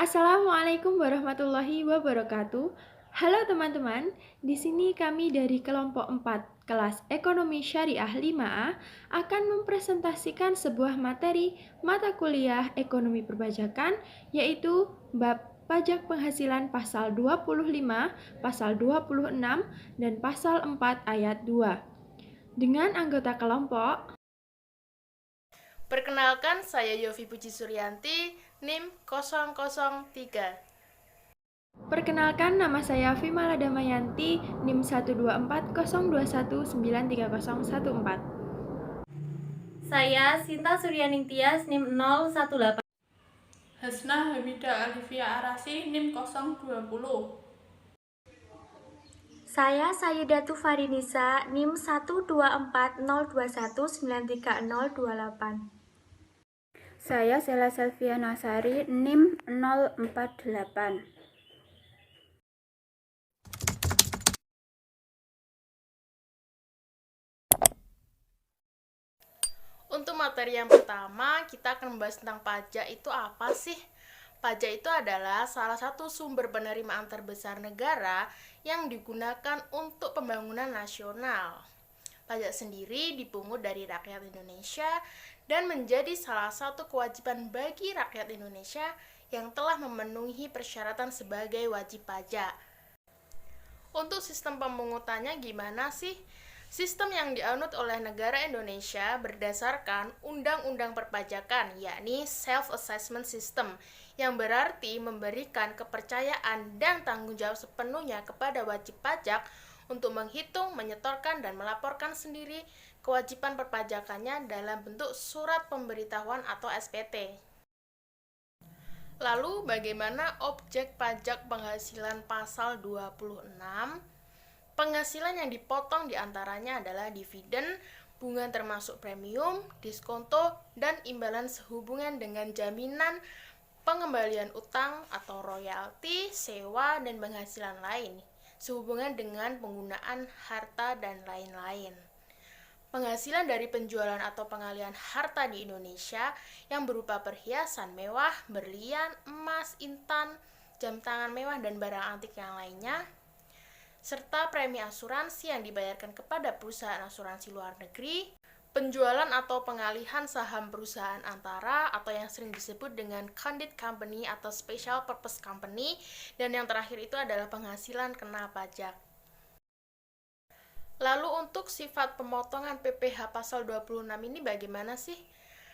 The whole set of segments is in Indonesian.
Assalamualaikum warahmatullahi wabarakatuh. Halo teman-teman, di sini kami dari kelompok 4 kelas Ekonomi Syariah 5A akan mempresentasikan sebuah materi mata kuliah Ekonomi Perpajakan yaitu bab pajak penghasilan pasal 25, pasal 26, dan pasal 4 ayat 2. Dengan anggota kelompok Perkenalkan, saya Yofi Puji Suryanti, NIM 003. Perkenalkan, nama saya Vimala Damayanti, NIM 12402193014. Saya Sinta Suryaning Tias, NIM 018. Hasna Hamida Alifia Arasi, NIM 020. Saya Sayidatu Farinisa, NIM 12402193028. Saya Sela Selvia Nasari, NIM 048. Untuk materi yang pertama, kita akan membahas tentang pajak itu apa sih? Pajak itu adalah salah satu sumber penerimaan terbesar negara yang digunakan untuk pembangunan nasional. Pajak sendiri dipungut dari rakyat Indonesia dan menjadi salah satu kewajiban bagi rakyat Indonesia yang telah memenuhi persyaratan sebagai wajib pajak. Untuk sistem pemungutannya gimana sih? Sistem yang dianut oleh negara Indonesia berdasarkan Undang-Undang Perpajakan, yakni Self-Assessment System, yang berarti memberikan kepercayaan dan tanggung jawab sepenuhnya kepada wajib pajak untuk menghitung, menyetorkan, dan melaporkan sendiri kewajiban perpajakannya dalam bentuk surat pemberitahuan atau SPT. Lalu bagaimana objek pajak penghasilan pasal 26? Penghasilan yang dipotong diantaranya adalah dividen, bunga termasuk premium, diskonto, dan imbalan sehubungan dengan jaminan pengembalian utang atau royalti, sewa, dan penghasilan lain, sehubungan dengan penggunaan harta dan lain-lain. Penghasilan dari penjualan atau pengalihan harta di Indonesia yang berupa perhiasan mewah, berlian, emas, intan, jam tangan mewah, dan barang antik yang lainnya, serta premi asuransi yang dibayarkan kepada perusahaan asuransi luar negeri, penjualan atau pengalihan saham perusahaan antara atau yang sering disebut dengan candid company atau special purpose company, dan yang terakhir itu adalah penghasilan kena pajak. Lalu untuk sifat pemotongan PPh pasal 26 ini bagaimana sih?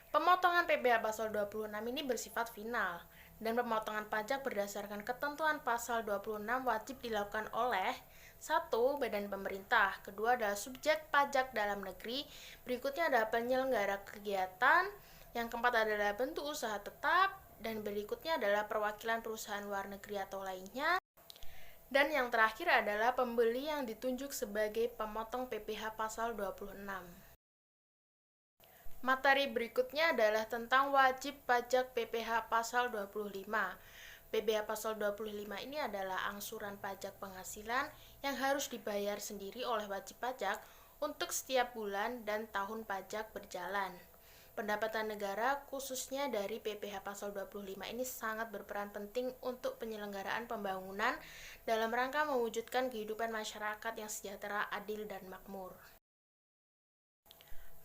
Pemotongan PPh pasal 26 ini bersifat final, dan pemotongan pajak berdasarkan ketentuan pasal 26 wajib dilakukan oleh 1. Badan pemerintah, kedua adalah subjek pajak dalam negeri, berikutnya adalah penyelenggara kegiatan, yang keempat adalah bentuk usaha tetap, dan berikutnya adalah perwakilan perusahaan luar negeri atau lainnya, dan yang terakhir adalah pembeli yang ditunjuk sebagai pemotong PPh pasal 26. Materi berikutnya adalah tentang wajib pajak PPh pasal 25. PPh pasal 25 ini adalah angsuran pajak penghasilan yang harus dibayar sendiri oleh wajib pajak untuk setiap bulan dan tahun pajak berjalan. Pendapatan negara khususnya dari PPh pasal 25 ini sangat berperan penting untuk penyelenggaraan pembangunan dalam rangka mewujudkan kehidupan masyarakat yang sejahtera, adil, dan makmur.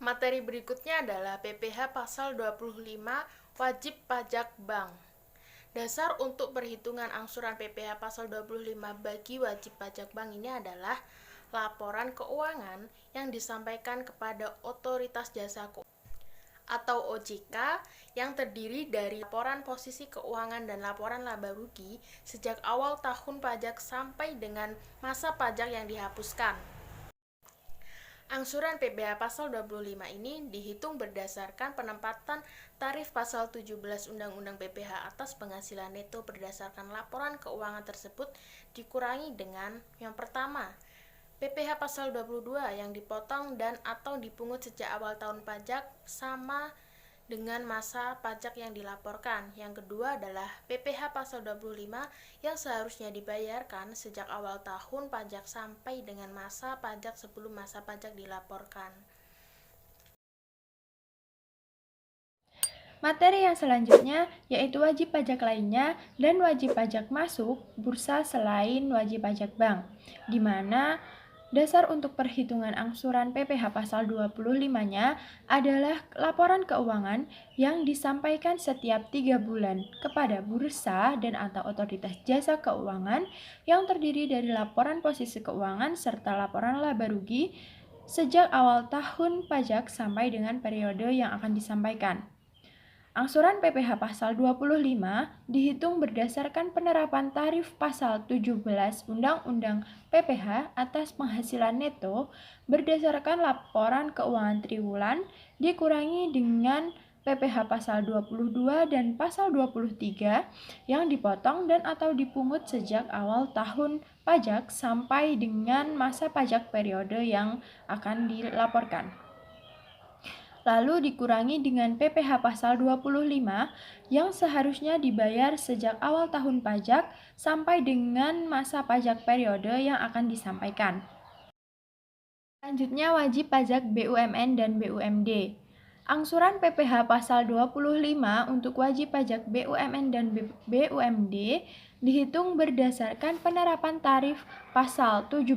Materi berikutnya adalah PPh pasal 25 wajib pajak bank. Dasar untuk perhitungan angsuran PPh pasal 25 bagi wajib pajak bank ini adalah laporan keuangan yang disampaikan kepada Otoritas Jasa Keuangan atau OJK yang terdiri dari laporan posisi keuangan dan laporan laba rugi sejak awal tahun pajak sampai dengan masa pajak yang dihapuskan. Angsuran PPh pasal 25 ini dihitung berdasarkan penempatan tarif pasal 17 Undang-Undang PPh atas penghasilan neto berdasarkan laporan keuangan tersebut dikurangi dengan yang pertama, PPh pasal 22 yang dipotong dan atau dipungut sejak awal tahun pajak sama dengan masa pajak yang dilaporkan. Yang kedua adalah PPh pasal 25 yang seharusnya dibayarkan sejak awal tahun pajak sampai dengan masa pajak sebelum masa pajak dilaporkan. Materi yang selanjutnya yaitu wajib pajak lainnya dan wajib pajak masuk bursa selain wajib pajak bank, di mana dasar untuk perhitungan angsuran PPh pasal 25-nya adalah laporan keuangan yang disampaikan setiap 3 bulan kepada bursa dan atau otoritas jasa keuangan yang terdiri dari laporan posisi keuangan serta laporan laba rugi sejak awal tahun pajak sampai dengan periode yang akan disampaikan. Angsuran PPh pasal 25 dihitung berdasarkan penerapan tarif pasal 17 Undang-Undang PPh atas penghasilan neto berdasarkan laporan keuangan triwulan dikurangi dengan PPh pasal 22 dan pasal 23 yang dipotong dan atau dipungut sejak awal tahun pajak sampai dengan masa pajak periode yang akan dilaporkan. Lalu dikurangi dengan PPh pasal 25 yang seharusnya dibayar sejak awal tahun pajak sampai dengan masa pajak periode yang akan disampaikan. Selanjutnya wajib pajak BUMN dan BUMD. Angsuran PPh pasal 25 untuk wajib pajak BUMN dan BUMD dihitung berdasarkan penerapan tarif pasal 17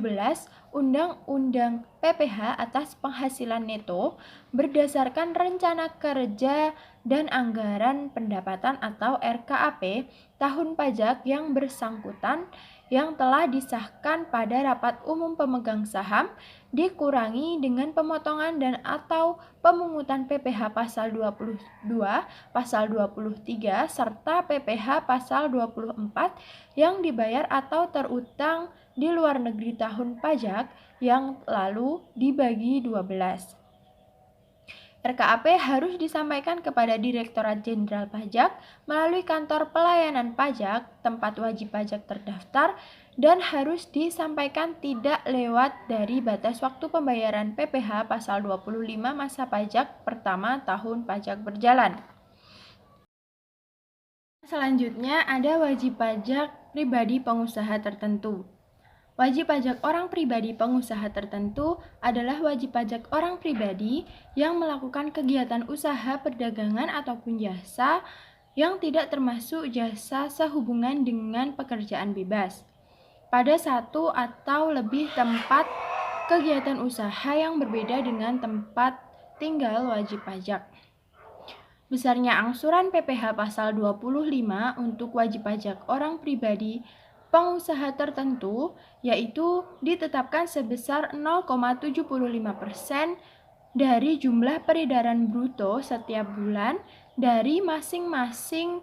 Undang-Undang PPh atas penghasilan neto berdasarkan rencana kerja dan anggaran pendapatan atau RKAP tahun pajak yang bersangkutan yang telah disahkan pada rapat umum pemegang saham dikurangi dengan pemotongan dan atau pemungutan PPh pasal 22, pasal 23 serta PPh pasal 24 yang dibayar atau terutang di luar negeri tahun pajak yang lalu dibagi 12. RKAP harus disampaikan kepada Direktorat Jenderal Pajak melalui kantor pelayanan pajak tempat wajib pajak terdaftar dan harus disampaikan tidak lewat dari batas waktu pembayaran PPh pasal 25 masa pajak pertama tahun pajak berjalan. Selanjutnya ada wajib pajak pribadi pengusaha tertentu. Wajib pajak orang pribadi pengusaha tertentu adalah wajib pajak orang pribadi yang melakukan kegiatan usaha perdagangan ataupun jasa yang tidak termasuk jasa sehubungan dengan pekerjaan bebas pada satu atau lebih tempat kegiatan usaha yang berbeda dengan tempat tinggal wajib pajak. Besarnya angsuran PPh pasal 25 untuk wajib pajak orang pribadi pengusaha tertentu yaitu ditetapkan sebesar 0,75% dari jumlah peredaran bruto setiap bulan dari masing-masing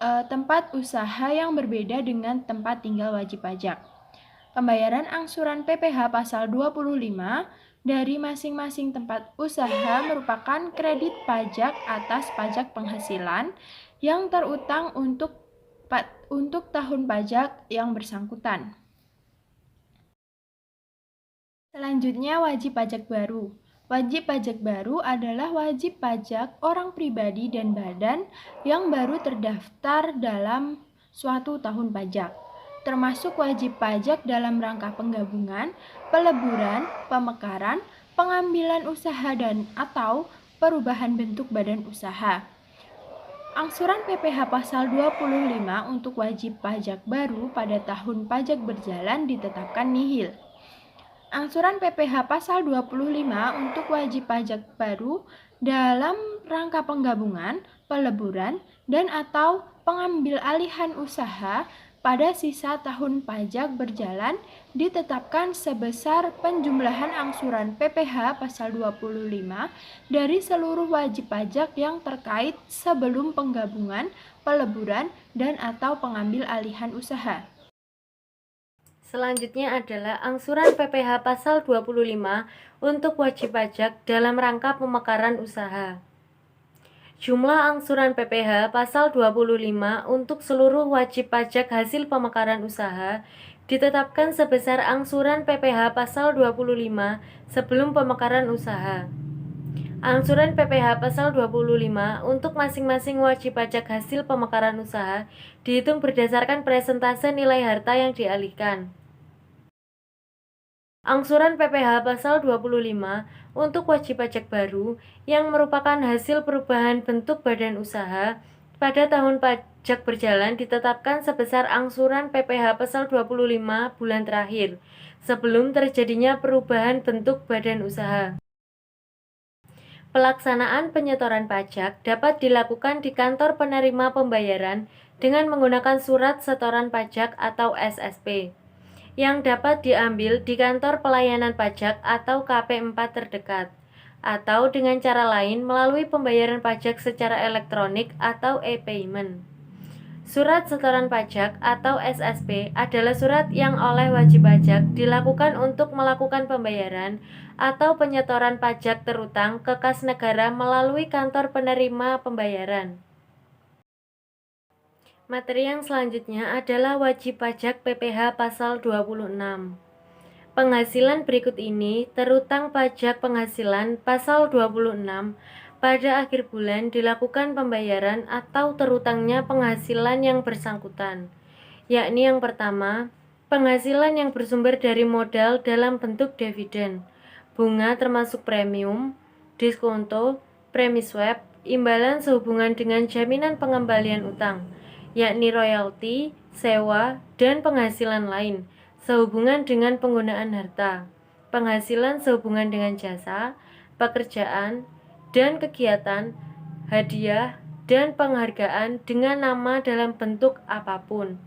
tempat usaha yang berbeda dengan tempat tinggal wajib pajak. Pembayaran angsuran PPh pasal 25 dari masing-masing tempat usaha merupakan kredit pajak atas pajak penghasilan yang terutang untuk tahun pajak yang bersangkutan. Selanjutnya wajib pajak baru. Wajib pajak baru adalah wajib pajak orang pribadi dan badan yang baru terdaftar dalam suatu tahun pajak, termasuk wajib pajak dalam rangka penggabungan, peleburan, pemekaran, pengambilan usaha dan atau perubahan bentuk badan usaha. Angsuran PPh pasal 25 untuk wajib pajak baru pada tahun pajak berjalan ditetapkan nihil. Angsuran PPh pasal 25 untuk wajib pajak baru dalam rangka penggabungan, peleburan, dan atau pengambil alihan usaha pada sisa tahun pajak berjalan ditetapkan sebesar penjumlahan angsuran PPh pasal 25 dari seluruh wajib pajak yang terkait sebelum penggabungan, peleburan, dan atau pengambil alihan usaha. Selanjutnya adalah angsuran PPh pasal 25 untuk wajib pajak dalam rangka pemekaran usaha. Jumlah angsuran PPh pasal 25 untuk seluruh wajib pajak hasil pemekaran usaha ditetapkan sebesar angsuran PPh pasal 25 sebelum pemekaran usaha. Angsuran PPh pasal 25 untuk masing-masing wajib pajak hasil pemekaran usaha dihitung berdasarkan persentase nilai harta yang dialihkan. Angsuran PPh pasal 25 untuk wajib pajak baru yang merupakan hasil perubahan bentuk badan usaha pada tahun pajak berjalan ditetapkan sebesar angsuran PPh pasal 25 bulan terakhir sebelum terjadinya perubahan bentuk badan usaha. Pelaksanaan penyetoran pajak dapat dilakukan di kantor penerima pembayaran dengan menggunakan surat setoran pajak atau SSP yang dapat diambil di kantor pelayanan pajak atau KP4 terdekat, atau dengan cara lain melalui pembayaran pajak secara elektronik atau e-payment. Surat setoran pajak atau SSP adalah surat yang oleh wajib pajak dilakukan untuk melakukan pembayaran atau penyetoran pajak terutang ke kas negara melalui kantor penerima pembayaran. Materi yang selanjutnya adalah wajib pajak PPh pasal 26. Penghasilan berikut ini terutang pajak penghasilan pasal 26 pada akhir bulan dilakukan pembayaran atau terutangnya penghasilan yang bersangkutan, yakni yang pertama, penghasilan yang bersumber dari modal dalam bentuk dividen, bunga termasuk premium, diskonto, premi swap, imbalan sehubungan dengan jaminan pengembalian utang, yakni royalti, sewa, dan penghasilan lain sehubungan dengan penggunaan harta, penghasilan sehubungan dengan jasa, pekerjaan, dan kegiatan, hadiah, dan penghargaan dengan nama dalam bentuk apapun,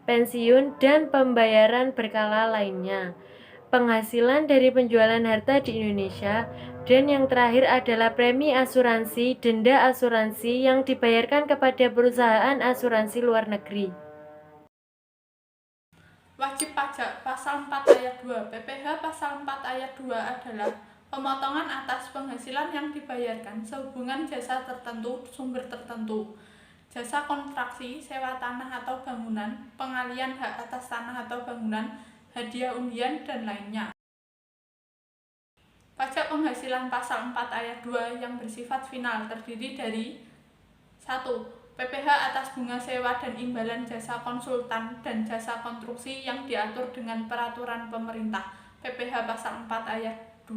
pensiun, dan pembayaran berkala lainnya, penghasilan dari penjualan harta di Indonesia, dan yang terakhir adalah premi asuransi, denda asuransi yang dibayarkan kepada perusahaan asuransi luar negeri. Wajib pajak pasal 4 ayat 2 PPh pasal 4 ayat 2 adalah pemotongan atas penghasilan yang dibayarkan sehubungan jasa tertentu, sumber tertentu, jasa konstruksi, sewa tanah atau bangunan, pengalian hak atas tanah atau bangunan, hadiah undian, dan lainnya. Pajak penghasilan pasal 4 ayat 2 yang bersifat final terdiri dari 1. PPh atas bunga sewa dan imbalan jasa konsultan dan jasa konstruksi yang diatur dengan peraturan pemerintah PPh pasal 4 ayat 2.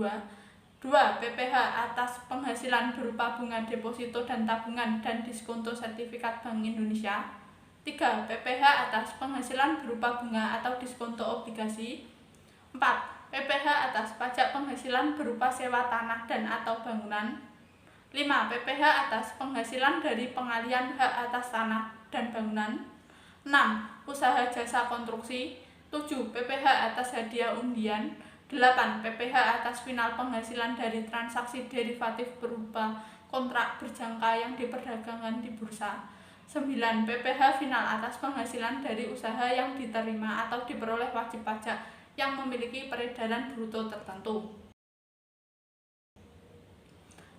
2. PPh atas penghasilan berupa bunga deposito dan tabungan dan diskonto sertifikat Bank Indonesia. 3. PPh atas penghasilan berupa bunga atau diskonto obligasi. 4. PPh atas pajak penghasilan berupa sewa tanah dan atau bangunan. 5. PPh atas penghasilan dari pengalian hak atas tanah dan bangunan. 6. Usaha jasa konstruksi. 7. PPh atas hadiah undian. 8. PPh atas final penghasilan dari transaksi derivatif berupa kontrak berjangka yang diperdagangkan di bursa. 9. PPh final atas penghasilan dari usaha yang diterima atau diperoleh wajib pajak yang memiliki peredaran bruto tertentu.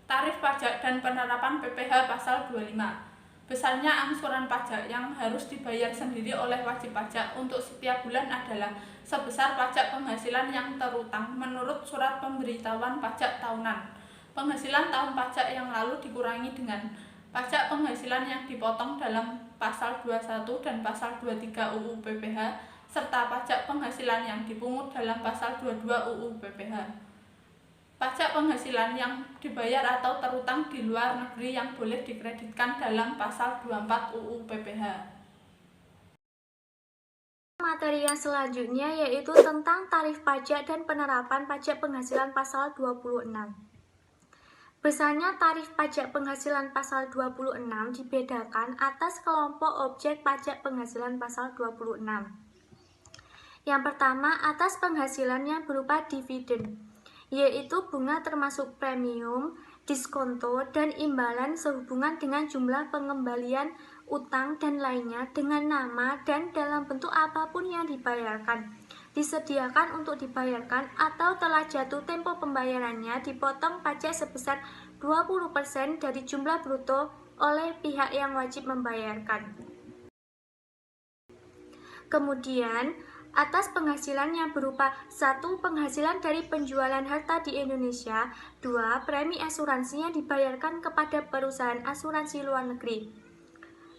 Tarif pajak dan penerapan PPh pasal 25. Besarnya angsuran pajak yang harus dibayar sendiri oleh wajib pajak untuk setiap bulan adalah sebesar pajak penghasilan yang terutang menurut surat pemberitahuan pajak tahunan. Penghasilan tahun pajak yang lalu dikurangi dengan pajak penghasilan yang dipotong dalam pasal 21 dan pasal 23 UU PPh serta pajak penghasilan yang dipungut dalam pasal 22 UU PPh. Pajak penghasilan yang dibayar atau terutang di luar negeri yang boleh dikreditkan dalam pasal 24 UU PPh. Materi yang selanjutnya yaitu tentang tarif pajak dan penerapan pajak penghasilan pasal 26. Besarnya tarif pajak penghasilan pasal 26 dibedakan atas kelompok objek pajak penghasilan pasal 26. Yang pertama, atas penghasilan yang berupa dividen, yaitu bunga termasuk premium, diskonto, dan imbalan sehubungan dengan jumlah pengembalian utang dan lainnya dengan nama dan dalam bentuk apapun yang dibayarkan, disediakan untuk dibayarkan atau telah jatuh tempo pembayarannya dipotong pajak sebesar 20% dari jumlah bruto oleh pihak yang wajib membayarkan. Kemudian, atas penghasilan yang berupa 1. Penghasilan dari penjualan harta di Indonesia. 2. Premi asuransi yang dibayarkan kepada perusahaan asuransi luar negeri.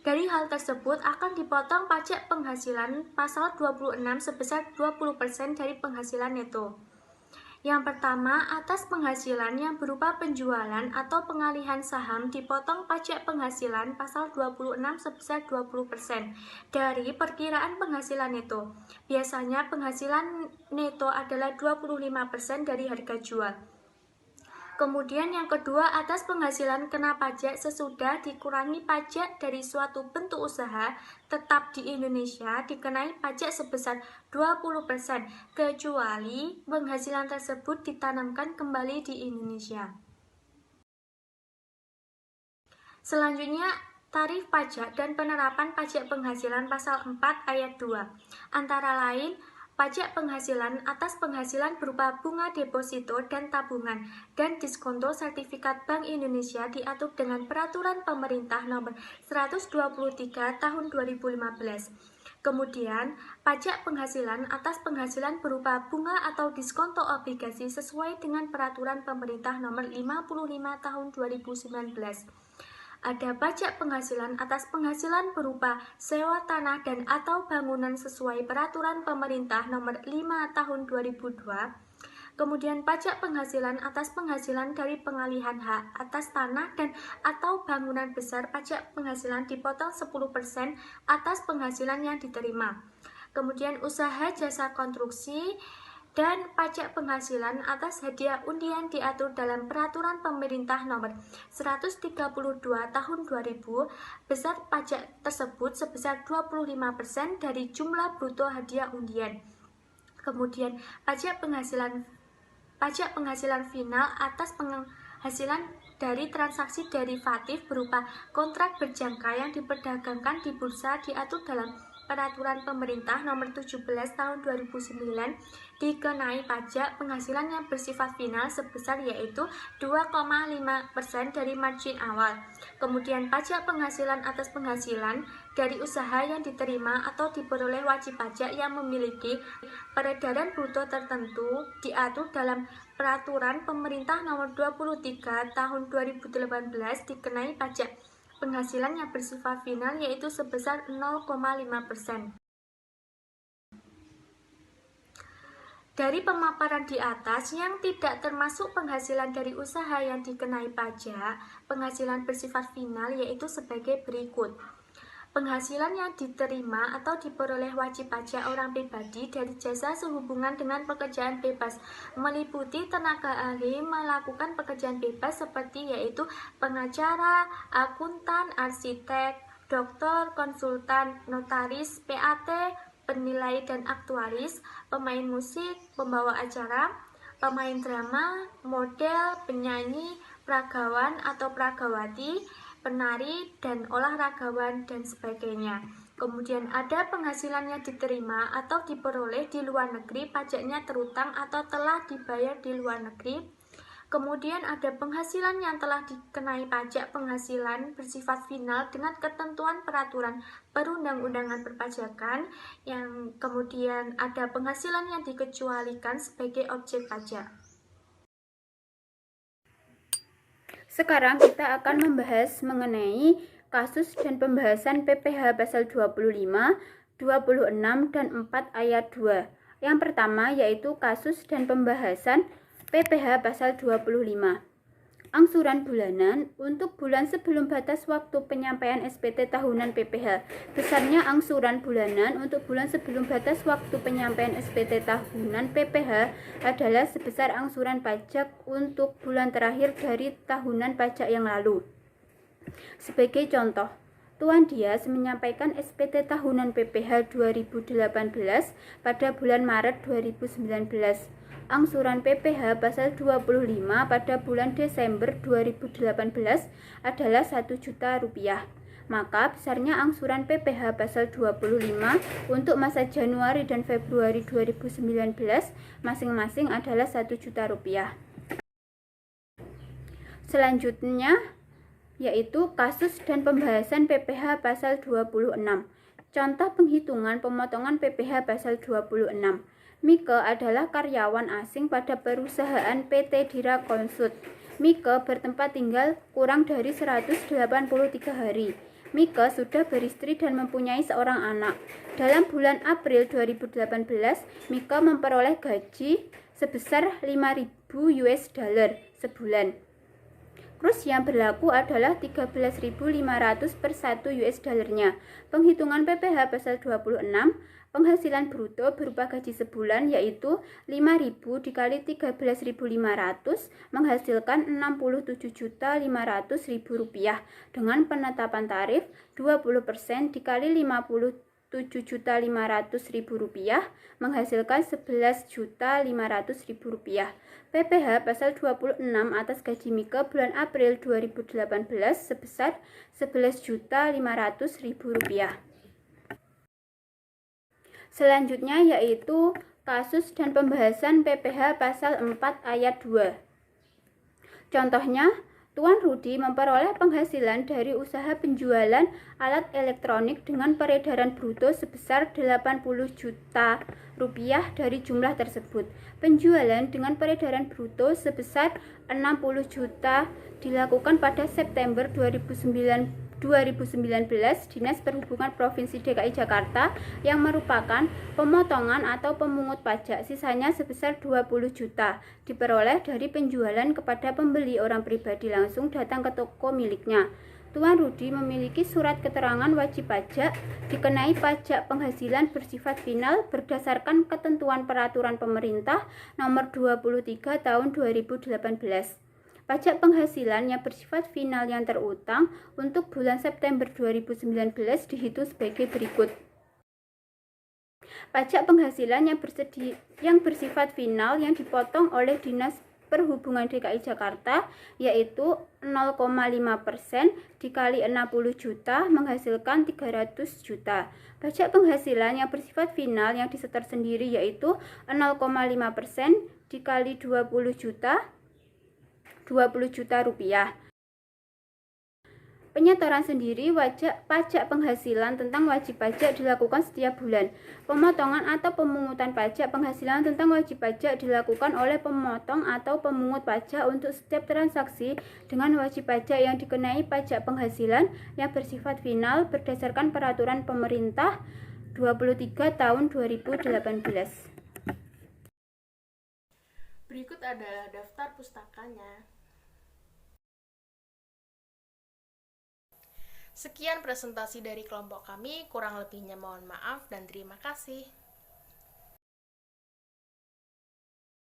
Dari hal tersebut akan dipotong pajak penghasilan pasal 26 sebesar 20% dari penghasilan neto. Yang pertama, atas penghasilan yang berupa penjualan atau pengalihan saham dipotong pajak penghasilan pasal 26 sebesar 20% dari perkiraan penghasilan neto. Biasanya penghasilan neto adalah 25% dari harga jual. Kemudian yang kedua, atas penghasilan kena pajak sesudah dikurangi pajak dari suatu bentuk usaha tetap di Indonesia dikenai pajak sebesar 20% kecuali penghasilan tersebut ditanamkan kembali di Indonesia. Selanjutnya, tarif pajak dan penerapan pajak penghasilan pasal 4 ayat 2. Antara lain, pajak penghasilan atas penghasilan berupa bunga deposito dan tabungan dan diskonto sertifikat Bank Indonesia diatur dengan Peraturan Pemerintah Nomor 123 Tahun 2015. Kemudian, pajak penghasilan atas penghasilan berupa bunga atau diskonto obligasi sesuai dengan Peraturan Pemerintah Nomor 55 Tahun 2019. Ada pajak penghasilan atas penghasilan berupa sewa tanah dan atau bangunan sesuai Peraturan Pemerintah Nomor 5 Tahun 2002. Kemudian pajak penghasilan atas penghasilan dari pengalihan hak atas tanah dan atau bangunan besar, pajak penghasilan dipotong 10% atas penghasilan yang diterima. Kemudian usaha jasa konstruksi dan pajak penghasilan atas hadiah undian diatur dalam Peraturan Pemerintah Nomor 132 Tahun 2000. Besar pajak tersebut sebesar 25% dari jumlah bruto hadiah undian. Kemudian pajak penghasilan final atas penghasilan dari transaksi derivatif berupa kontrak berjangka yang diperdagangkan di bursa diatur dalam Peraturan Pemerintah Nomor 17 Tahun 2009 dikenai pajak penghasilan yang bersifat final sebesar yaitu 2,5% dari margin awal. Kemudian pajak penghasilan atas penghasilan dari usaha yang diterima atau diperoleh wajib pajak yang memiliki peredaran bruto tertentu diatur dalam Peraturan Pemerintah Nomor 23 Tahun 2018 dikenai pajak penghasilan yang bersifat final yaitu sebesar 0,5%. Dari pemaparan di atas yang tidak termasuk penghasilan dari usaha yang dikenai pajak, penghasilan bersifat final yaitu sebagai berikut. Penghasilan yang diterima atau diperoleh wajib pajak orang pribadi dari jasa sehubungan dengan pekerjaan bebas meliputi tenaga ahli melakukan pekerjaan bebas seperti yaitu pengacara, akuntan, arsitek, dokter, konsultan, notaris, PAT, penilai dan aktuaris, pemain musik, pembawa acara, pemain drama, model, penyanyi, peragawan atau peragawati, penari, dan olahragawan, dan sebagainya. Kemudian ada penghasilan yang diterima atau diperoleh di luar negeri, pajaknya terutang atau telah dibayar di luar negeri. Kemudian ada penghasilan yang telah dikenai pajak penghasilan bersifat final dengan ketentuan peraturan perundang-undangan perpajakan, yang kemudian ada penghasilan yang dikecualikan sebagai objek pajak. Sekarang kita akan membahas mengenai kasus dan pembahasan PPh pasal 25, 26, dan 4 ayat 2. Yang pertama yaitu kasus dan pembahasan PPh pasal 25. Angsuran bulanan untuk bulan sebelum batas waktu penyampaian SPT tahunan PPh. Besarnya angsuran bulanan untuk bulan sebelum batas waktu penyampaian SPT tahunan PPh adalah sebesar angsuran pajak untuk bulan terakhir dari tahunan pajak yang lalu. Sebagai contoh, Tuan Dias menyampaikan SPT tahunan PPh 2018 pada bulan Maret 2019. Angsuran PPh pasal 25 pada bulan Desember 2018 adalah Rp1.000.000. Maka besarnya angsuran PPh pasal 25 untuk masa Januari dan Februari 2019 masing-masing adalah Rp1.000.000. Selanjutnya yaitu kasus dan pembahasan PPh pasal 26. Contoh penghitungan pemotongan PPh pasal 26. Mike adalah karyawan asing pada perusahaan PT Dira Consult. Mike bertempat tinggal kurang dari 183 hari. Mika sudah beristri dan mempunyai seorang anak. Dalam bulan April 2018, Mika memperoleh gaji sebesar 5.000 US dollar sebulan. Kurs yang berlaku adalah 13.500 per 1 US dollarnya. Penghitungan PPh pasal 26, penghasilan bruto berupa gaji sebulan yaitu 5.000 dikali 13.500 menghasilkan 67.500.000 rupiah dengan penetapan tarif 20% dikali 57.500.000 rupiah menghasilkan 11.500.000 rupiah. PPh pasal 26 atas gaji Mika bulan April 2018 sebesar 11.500.000 rupiah. Selanjutnya yaitu kasus dan pembahasan PPh pasal 4 ayat 2. Contohnya, Tuan Rudi memperoleh penghasilan dari usaha penjualan alat elektronik dengan peredaran bruto sebesar 80 juta rupiah dari jumlah tersebut. Penjualan dengan peredaran bruto sebesar 60 juta dilakukan pada September 2019 Dinas Perhubungan Provinsi DKI Jakarta yang merupakan pemotongan atau pemungut pajak sisanya sebesar 20 juta diperoleh dari penjualan kepada pembeli orang pribadi langsung datang ke toko miliknya. Tuan Rudi memiliki surat keterangan wajib pajak dikenai pajak penghasilan bersifat final berdasarkan ketentuan peraturan pemerintah nomor 23 tahun 2018. Pajak penghasilan yang bersifat final yang terutang untuk bulan September 2019 dihitung sebagai berikut. Pajak penghasilan yang bersifat final yang dipotong oleh Dinas Perhubungan DKI Jakarta yaitu 0,5% dikali 60 juta menghasilkan 300 juta. Pajak penghasilan yang bersifat final yang disetor sendiri yaitu 0,5% dikali 20 juta rupiah. Penyetoran sendiri pajak penghasilan tentang wajib pajak dilakukan setiap bulan. Pemotongan atau pemungutan pajak penghasilan tentang wajib pajak dilakukan oleh pemotong atau pemungut pajak untuk setiap transaksi dengan wajib pajak yang dikenai pajak penghasilan yang bersifat final berdasarkan peraturan pemerintah 23 tahun 2018. Berikut adalah daftar pustakanya. Sekian presentasi dari kelompok kami, kurang lebihnya mohon maaf dan terima kasih.